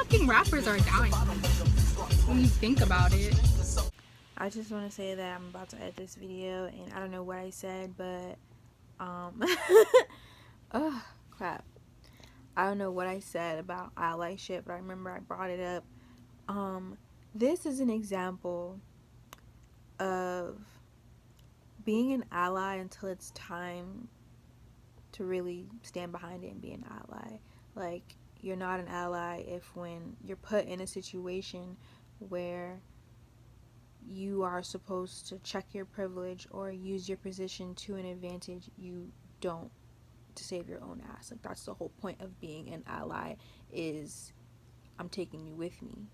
fucking rappers are dying when you think about it. I just want to say that I'm about to edit this video and I don't know what I said, but oh crap, I don't know what I said about allyship, but I remember I brought it up. This is an example of being an ally until it's time to really stand behind it and be an ally. Like, you're not an ally if when you're put in a situation where you are supposed to check your privilege or use your position to an advantage, you don't, to save your own ass. Like, that's the whole point of being an ally, is I'm taking you with me.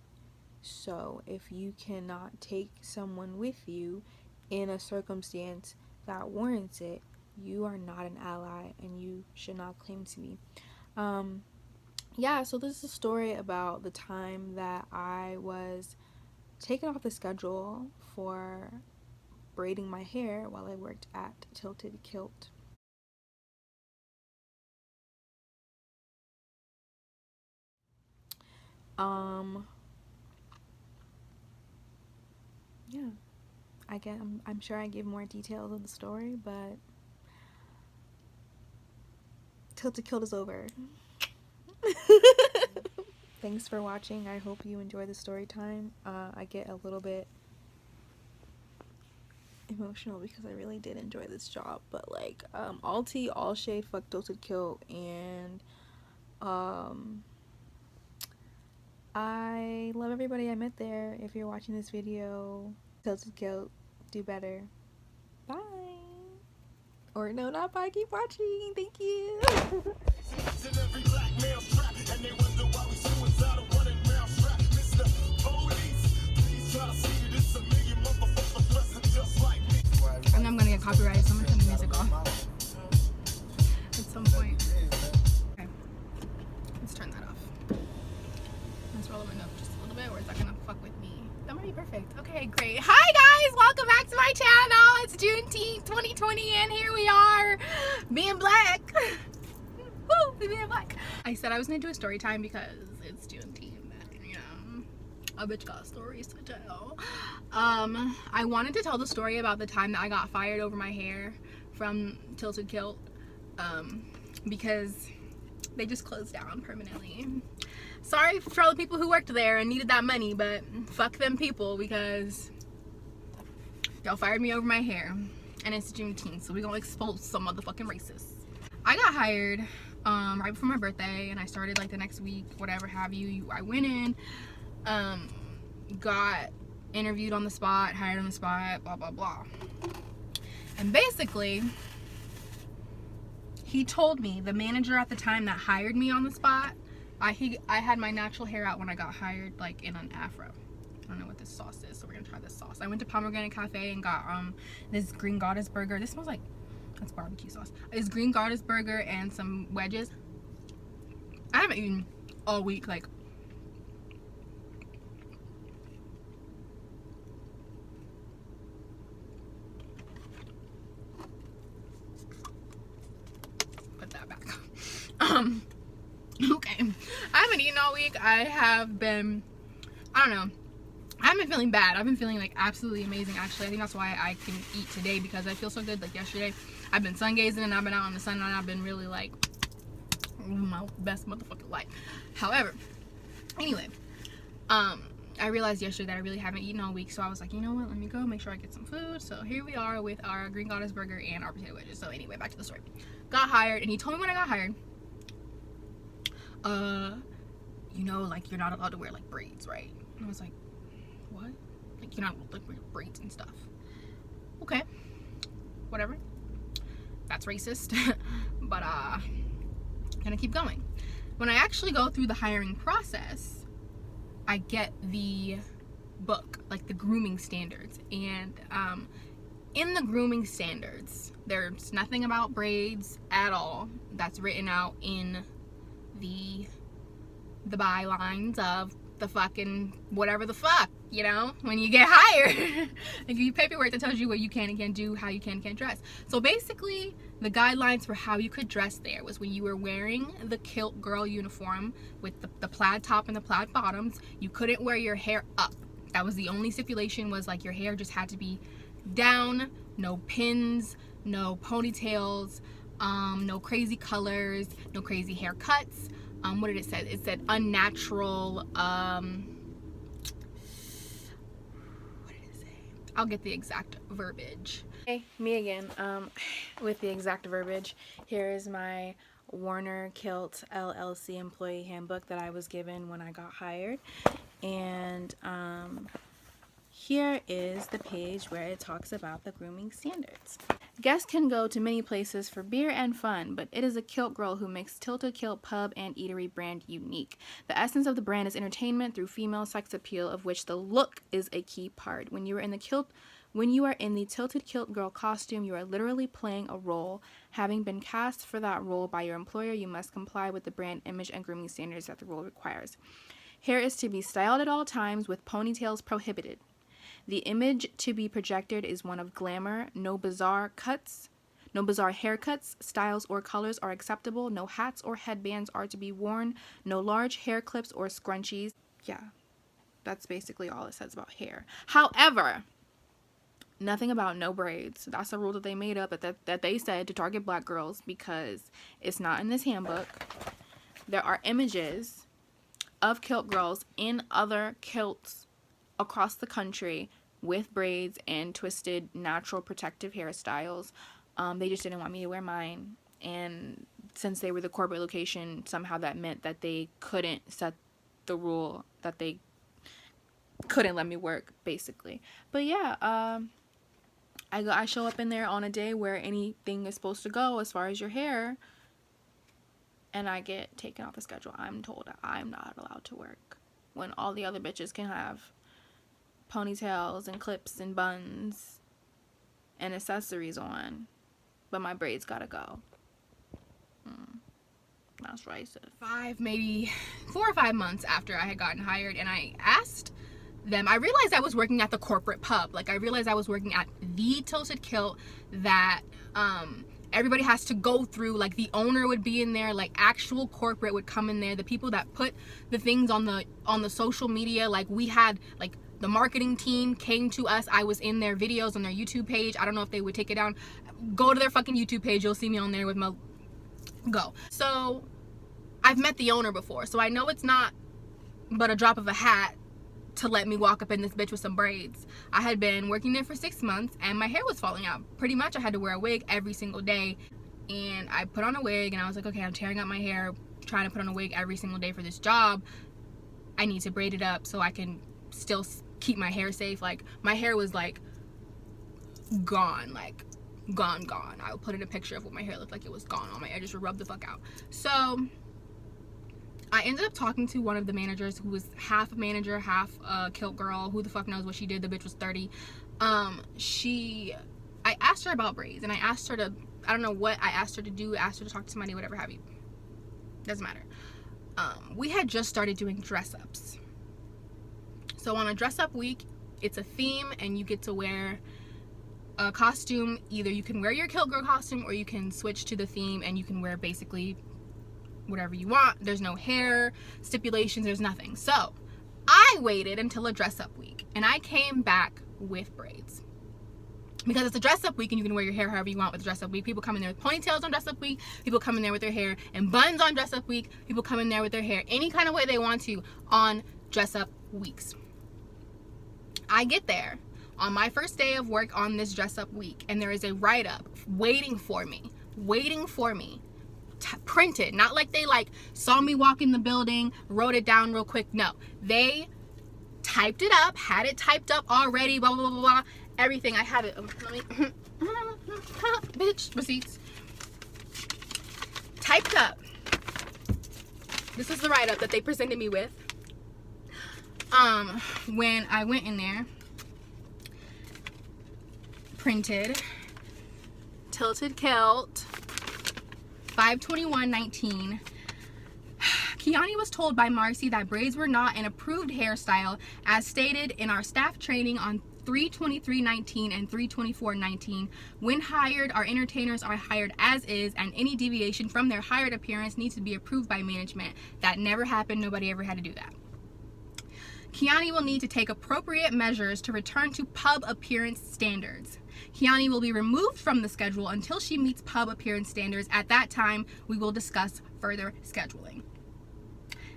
So if you cannot take someone with you in a circumstance that warrants it, you are not an ally and you should not claim to be. Yeah, so this is a story about the time that I was taken off the schedule for braiding my hair while I worked at Tilted Kilt. Yeah, I'm sure I give more details of the story, but Tilted Kilt is over. Thanks for watching. I hope you enjoy the story time. I get a little bit emotional because I really did enjoy this job, but like all tea, all shade, fuck Tilted Kilt, and I love everybody I met there. If you're watching this video, Tilted Kilt, do better. Bye. Or no, not bye, keep watching. Thank you. And I'm gonna get copyrighted, so I'm gonna turn the music off at some point. Okay, let's turn that off. Let's roll them up just a little bit, or is that gonna fuck with me? That might be perfect. Okay, great. Hi guys, welcome back to my channel. It's Juneteenth 2020 and here we are being black. Woo, being black. I said I was gonna do a story time because it's Juneteenth and you know, a bitch got stories to tell. I wanted to tell the story about the time that I got fired over my hair from Tilted Kilt, because they just closed down permanently. Sorry for all the people who worked there and needed that money, but fuck them people because y'all fired me over my hair. And it's Juneteenth, so we're gonna expose some motherfucking racists. I got hired right before my birthday, and I started like the next week, whatever have you. I went in, got interviewed on the spot, hired on the spot, blah blah blah. And basically, he told me, the manager at the time that hired me on the spot, I had my natural hair out when I got hired, like in an afro. I don't know what this sauce is, so we're gonna try this sauce. I went to Pomegranate Cafe and got this green goddess burger. This smells like, that's barbecue sauce. This green goddess burger and some wedges. I haven't eaten all week, like put that back. Okay, I haven't eaten all week. I have been, I don't know, I haven't been feeling bad. I've been feeling like absolutely amazing, actually. I think that's why I can eat today, because I feel so good. Like yesterday, I've been sun gazing and I've been out in the sun and I've been really like my best motherfucking life. However, anyway, I realized yesterday that I really haven't eaten all week, so I was like, you know what, let me go make sure I get some food. So here we are with our green goddess burger and our potato wedges. So anyway, back to the story. Got hired, and he told me when I got hired, you know, like, you're not allowed to wear like braids, right? And I was like, what? Like, you're not like wear braids and stuff. Okay, whatever, that's racist. But gonna keep going. When I actually go through the hiring process, I get the book, like the grooming standards, and in the grooming standards there's nothing about braids at all that's written out in the bylines of the fucking whatever the fuck, you know, when you get hired. They give you paperwork that tells you what you can and can't do, how you can and can't dress. So basically the guidelines for how you could dress there was when you were wearing the kilt girl uniform with the plaid top and the plaid bottoms, you couldn't wear your hair up. That was the only stipulation, was like your hair just had to be down, no pins, no ponytails, no crazy colors, no crazy haircuts. What did it say? It said unnatural, what did it say? I'll get the exact verbiage. Hey, me again, with the exact verbiage. Here is my Warner Kilt LLC employee handbook that I was given when I got hired. And here is the page where it talks about the grooming standards. Guests can go to many places for beer and fun, but it is a kilt girl who makes Tilted Kilt pub and eatery brand unique. The essence of the brand is entertainment through female sex appeal, of which the look is a key part. When you are in the Tilted Kilt girl costume, you are literally playing a role. Having been cast for that role by your employer, you must comply with the brand image and grooming standards that the role requires. Hair is to be styled at all times, with ponytails prohibited. The image to be projected is one of glamour. No bizarre haircuts, styles, or colors are acceptable. No hats or headbands are to be worn. No large hair clips or scrunchies. Yeah, that's basically all it says about hair. However, nothing about no braids. That's a rule that they made up, that they said to target black girls, because it's not in this handbook. There are images of kilt girls in other kilts across the country with braids and twisted natural protective hairstyles. They just didn't want me to wear mine, and since they were the corporate location, somehow that meant that they couldn't set the rule, that they couldn't let me work, basically. But yeah, I show up in there on a day where anything is supposed to go as far as your hair, and I get taken off the schedule. I'm told that I'm not allowed to work when all the other bitches can have ponytails and clips and buns and accessories on, but my braids gotta go. That's racist. Maybe 4 or 5 months after I had gotten hired, and I asked them, I realized I was working at the corporate pub. Like, I realized I was working at the Tilted Kilt that everybody has to go through. Like, the owner would be in there, like actual corporate would come in there, the people that put the things on the social media. Like, we had, like, the marketing team came to us. I was in their videos on their YouTube page. I don't know if they would take it down. Go to their fucking YouTube page, you'll see me on there with my go. So I've met the owner before, so I know it's not but a drop of a hat to let me walk up in this bitch with some braids. I had been working there for 6 months, and my hair was falling out. Pretty much I had to wear a wig every single day, and I put on a wig, and I was like, okay, I'm tearing out my hair, trying to put on a wig every single day for this job. I need to braid it up so I can still keep my hair safe. Like, my hair was like gone, like gone. I'll put in a picture of what my hair looked like. It was gone. All my hair just rubbed the fuck out. So I ended up talking to one of the managers who was half a manager, half a kilt girl. Who the fuck knows what she did? The bitch was 30. I asked her about braids, and I asked her to, I don't know what I asked her to do. I asked her to talk to somebody, whatever have you. Doesn't matter. We had just started doing dress ups. So on a dress up week, it's a theme, and you get to wear a costume. Either you can wear your kilt girl costume, or you can switch to the theme and you can wear basically whatever you want. There's no hair stipulations, there's nothing. So I waited until a dress up week, and I came back with braids, because it's a dress up week and you can wear your hair however you want with dress up week. People come in there with ponytails on dress up week, people come in there with their hair and buns on dress up week, people come in there with their hair any kind of way they want to on dress up weeks. I get there on my first day of work on this dress up week, and there is a write-up waiting for me, printed. Not like they like saw me walk in the building, wrote it down real quick. No, they typed it up, had it typed up already, blah blah blah blah, everything. I have it. Let me bitch, receipts typed up. This is the write-up that they presented me with when I went in there. Printed Tilted Kilt 5/21/19. Kiani was told by Marcy that braids were not an approved hairstyle as stated in our staff training on 3/23/19 and 3/24/19. When hired, our entertainers are hired as is, and any deviation from their hired appearance needs to be approved by management. That never happened. Nobody ever had to do that. Kiani will need to take appropriate measures to return to pub appearance standards. Kiani will be removed from the schedule until she meets pub appearance standards. At that time, we will discuss further scheduling.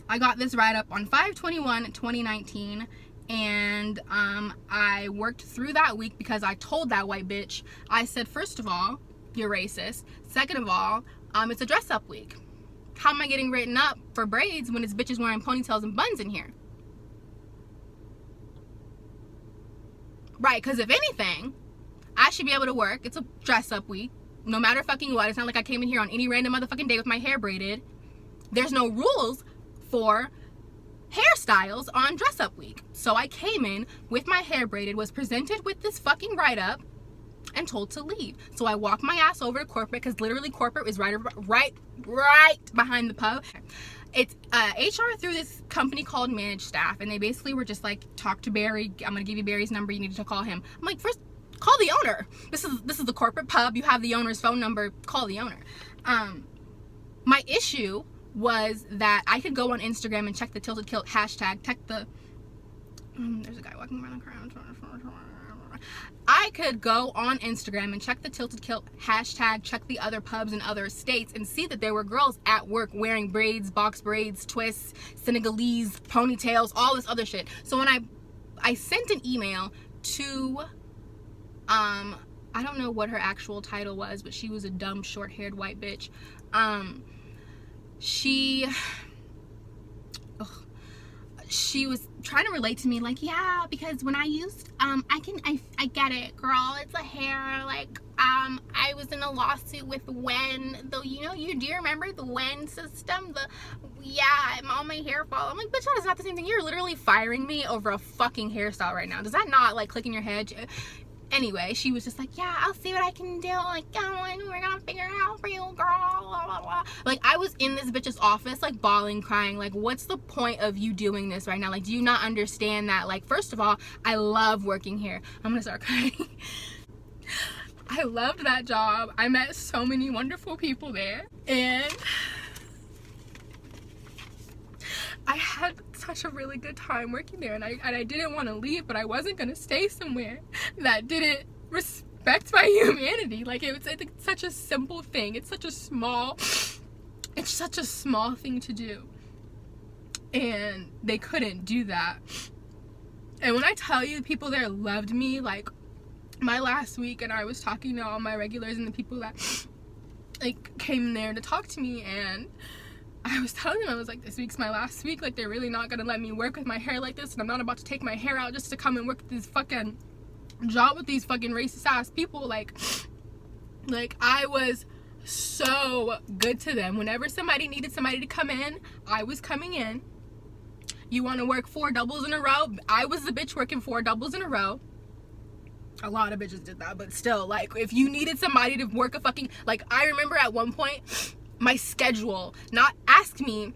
I got this write-up on 5/21/2019, and I worked through that week because I told that white bitch, I said, first of all, you're racist. Second of all, it's a dress-up week. How am I getting written up for braids when it's bitches wearing ponytails and buns in here? Right, because if anything, I should be able to work. It's a dress-up week. No matter fucking what. It's not like I came in here on any random motherfucking day with my hair braided. There's no rules for hairstyles on dress-up week. So I came in with my hair braided, was presented with this fucking write-up, and told to leave. So I walked my ass over to corporate, because literally corporate is right behind the pub. It's HR through this company called Managed Staff, and they basically were just like, talk to Barry. I'm gonna give you Barry's number. You need to call him. I'm like, first, call the owner. This is the corporate pub. You have the owner's phone number. Call the owner. My issue was that I could go on Instagram and check the Tilted Kilt hashtag. There's a guy walking around the crowd. I could go on Instagram and check the Tilted Kilt hashtag, check the other pubs in other states, and see that there were girls at work wearing braids, box braids, twists, Senegalese, ponytails, all this other shit. So when I sent an email to, I don't know what her actual title was, but she was a dumb, short-haired white bitch. She was trying to relate to me, like, yeah, because when I used, I get it, girl, it's a hair, like, I was in a lawsuit with Wen, though, do you remember the Wen system, all my hair fall, I'm like, bitch, that is not the same thing. You're literally firing me over a fucking hairstyle right now. Does that not, like, click in your head? Anyway, she was just like, yeah, I'll see what I can do, like, we're gonna figure it out for you, girl, blah, blah, blah. Like, I was in this bitch's office, like, bawling, crying, like, what's the point of you doing this right now? Like, do you not understand that, like, first of all, I love working here. I'm gonna start crying. I loved that job. I met so many wonderful people there, and I had such a really good time working there, and I didn't want to leave, but I wasn't going to stay somewhere that didn't respect my humanity. Like, it's such a simple thing. It's such a small thing to do, and they couldn't do that. And when I tell you, the people there loved me, like, my last week, and I was talking to all my regulars and the people that, like, came there to talk to me, and I was telling them, I was like, this week's my last week, like, they're really not gonna let me work with my hair like this, and I'm not about to take my hair out just to come and work this fucking job with these fucking racist ass people. Like I was so good to them. Whenever somebody needed somebody to come in, I was coming in. You want to work 4 doubles in a row? I was the bitch working 4 doubles in a row. A lot of bitches did that, but still, like, if you needed somebody to work a fucking, like, I remember at one point, my schedule, not ask me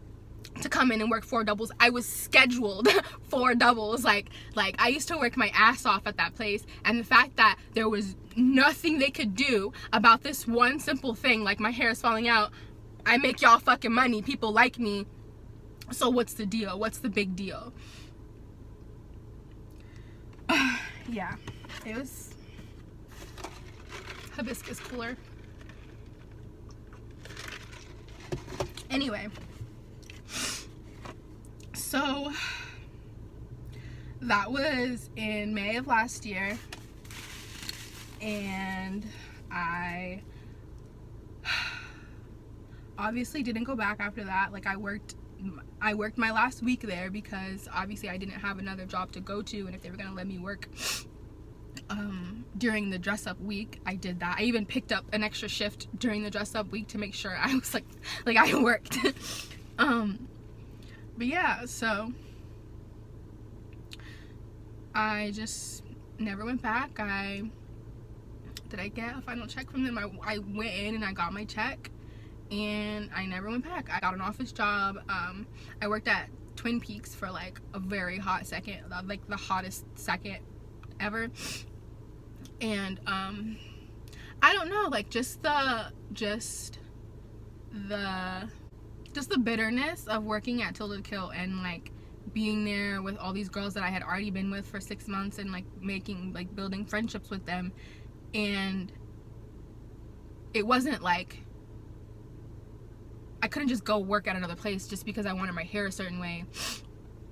to come in and work 4 doubles, I was scheduled 4 doubles. Like I used to work my ass off at that place, and the fact that there was nothing they could do about this one simple thing, like my hair is falling out, I make y'all fucking money, people like me, so what's the deal? What's the big deal? Yeah, it was hibiscus cooler. Anyway, so that was in May of last year, and I obviously didn't go back after that. Like, I worked my last week there because obviously I didn't have another job to go to, and if they were gonna let me work during the dress up week, I did that. I even picked up an extra shift during the dress up week to make sure I was like I worked. But yeah, so I just never went back. Did I get a final check from them? I went in and I got my check, and I never went back. I got an office job. I worked at Twin Peaks for like a very hot second, like the hottest second ever. And I don't know, like just the bitterness of working at Tilted Kilt and like being there with all these girls that I had already been with for 6 months and like building friendships with them. And it wasn't like I couldn't just go work at another place just because I wanted my hair a certain way.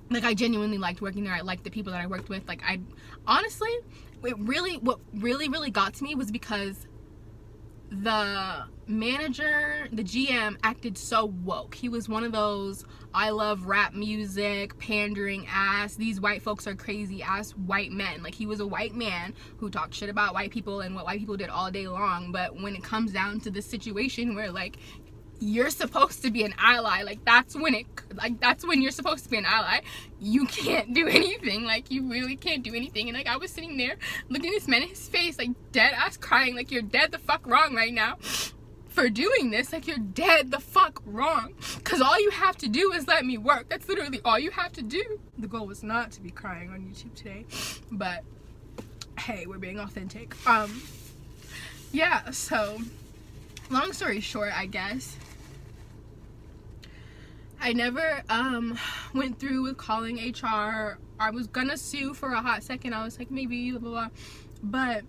Like, I genuinely liked working there. I liked the people that I worked with. Like, I honestly, what really got to me was because the manager, the GM, acted so woke. He was one of those I love rap music, pandering ass, these white folks are crazy ass white men. Like, he was a white man who talked shit about white people and what white people did all day long. But when it comes down to this situation where like you're supposed to be an ally, like that's when you're supposed to be an ally, you can't do anything. Like, you really can't do anything. And like, I was sitting there looking at this man in his face, like dead ass crying, like, you're dead the fuck wrong right now for doing this. Like, you're dead the fuck wrong, because all you have to do is let me work. That's literally all you have to do. The goal was not to be crying on YouTube today, but hey, we're being authentic. Yeah, so long story short, I guess I never went through with calling HR. I was gonna sue for a hot second. I was like, maybe blah blah blah, but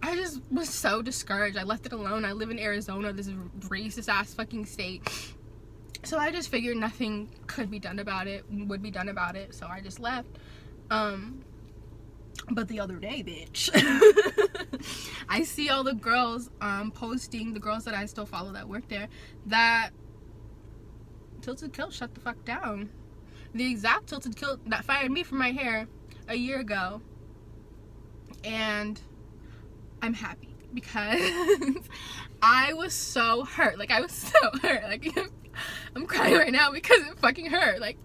I just was so discouraged. I left it alone. I live in Arizona, this racist ass fucking state. So I just figured nothing would be done about it. So I just left. But the other day, bitch, I see all the girls posting, the girls that I still follow that work there, that Tilted Kilt shut the fuck down. The exact Tilted Kilt that fired me for my hair a year ago. And I'm happy because I was so hurt. Like, I was so hurt. Like, I'm crying right now because it fucking hurt. Like,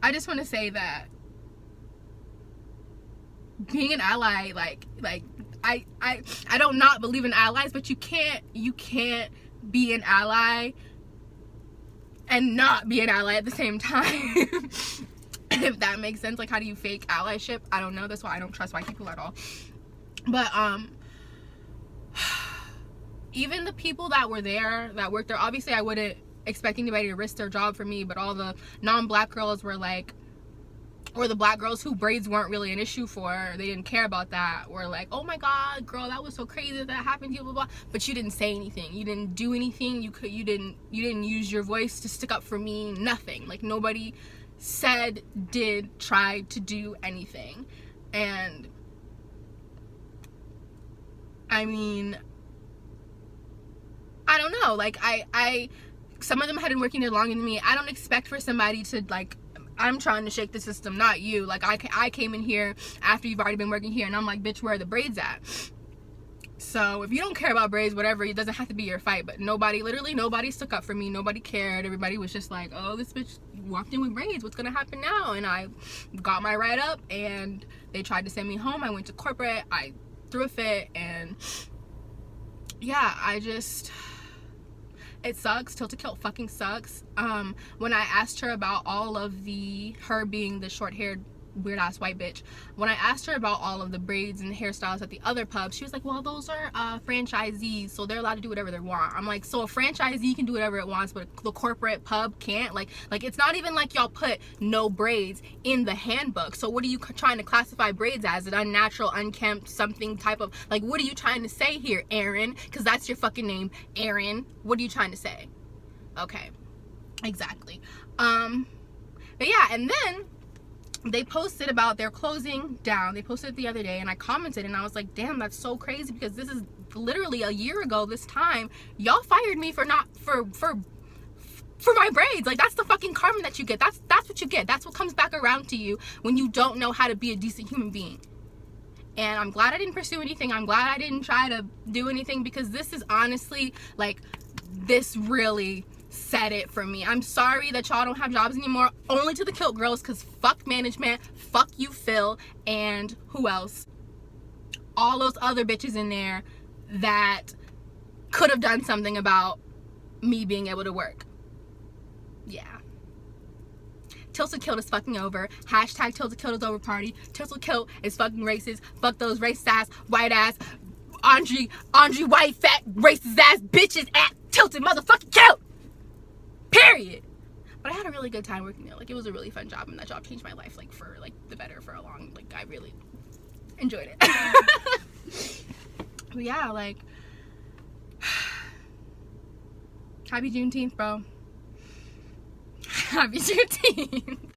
I just want to say that being an ally, like I don't not believe in allies, but you can't be an ally and not be an ally at the same time. If that makes sense. Like, how do you fake allyship? I don't know. That's why I don't trust white people at all. But even the people that were there, that worked there, obviously I wouldn't expect anybody to risk their job for me, but all the non-black girls were like, or the black girls who braids weren't really an issue for, they didn't care about that, were like, oh my god, girl, that was so crazy that happened to you, blah blah. But you didn't say anything, you didn't do anything, you didn't use your voice to stick up for me, nothing. Like, nobody said, did, tried to do anything. And I mean, I don't know, like, I some of them had been working there longer than me. I don't expect for somebody to, like, I'm trying to shake the system, not you. Like, I came in here after you've already been working here, and I'm like, bitch, where are the braids at? So if you don't care about braids, whatever, it doesn't have to be your fight. But literally nobody stuck up for me. Nobody cared. Everybody was just like, oh, this bitch walked in with braids, what's gonna happen now? And I got my write-up, and they tried to send me home. I went to corporate, I threw a fit, and yeah, it sucks. Tilted Kilt fucking sucks. When I asked her about all of her being the short-haired weird ass white bitch, when I asked her about all of the braids and hairstyles at the other pubs, she was like, well, those are franchisees, so they're allowed to do whatever they want. I'm like, so a franchisee can do whatever it wants, but the corporate pub can't? Like it's not even like y'all put no braids in the handbook. So what are you trying to classify braids as? An unnatural, unkempt, something type of, like, what are you trying to say here, Aaron? Because that's your fucking name, Aaron. What are you trying to say? Okay, exactly. But yeah, and then they posted about their closing down. They posted it the other day, and I commented, and I was like, damn, that's so crazy, because this is literally a year ago this time. Y'all fired me for my braids. Like, that's the fucking karma that you get. That's what you get. That's what comes back around to you when you don't know how to be a decent human being. And I'm glad I didn't pursue anything. I'm glad I didn't try to do anything, because this is honestly, like, this really said it for me. I'm sorry that y'all don't have jobs anymore. Only to the Kilt girls, because fuck management, fuck you, Phil, and who else? All those other bitches in there that could have done something about me being able to work. Yeah. Tilted Kilt is fucking over. Hashtag Tilted Kilt is over party. Tilted Kilt is fucking racist. Fuck those racist ass, white ass, Andre white fat racist ass bitches at Tilted motherfucking Kilt. Period. But I had a really good time working there. Like, it was a really fun job, and that job changed my life, like, for, like, the better for a long, like, I really enjoyed it. But yeah, like, happy Juneteenth, bro. Happy Juneteenth.